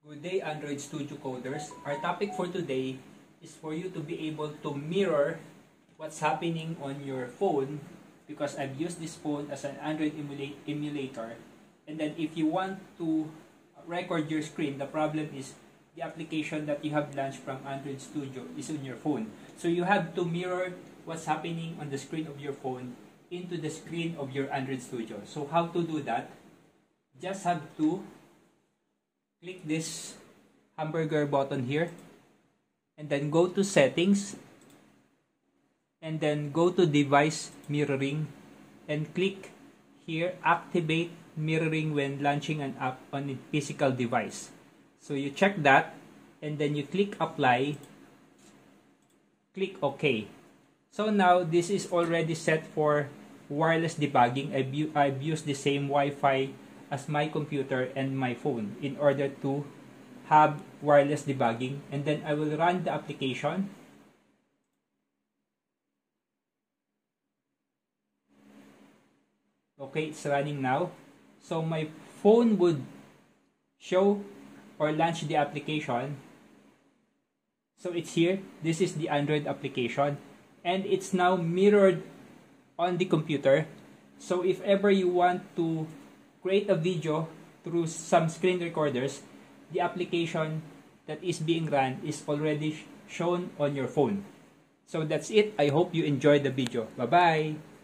Good day, Android Studio coders. Our topic for today is for you to be able to mirror what's happening on your phone, because I've used this phone as an Android emulator. And then if you want to record your screen, the problem is the application that you have launched from Android Studio is on your phone. So you have to mirror what's happening on the screen of your phone into the screen of your Android Studio. So how to do that? Just have to click this hamburger button here and then go to settings and then go to device mirroring and click here activate mirroring when launching an app on a physical device. So you check that and then you click apply, click OK. So now this is already set for wireless debugging. I've used the same Wi-Fi as my computer and my phone in order to have wireless debugging, and then I will run the application. Okay, it's running now. So my phone would show or launch the application. So it's here. This is the Android application and it's now mirrored on the computer. So if ever you want to create a video through some screen recorders, the application that is being run is already shown on your phone. So that's it. I hope you enjoyed the video. Bye-bye!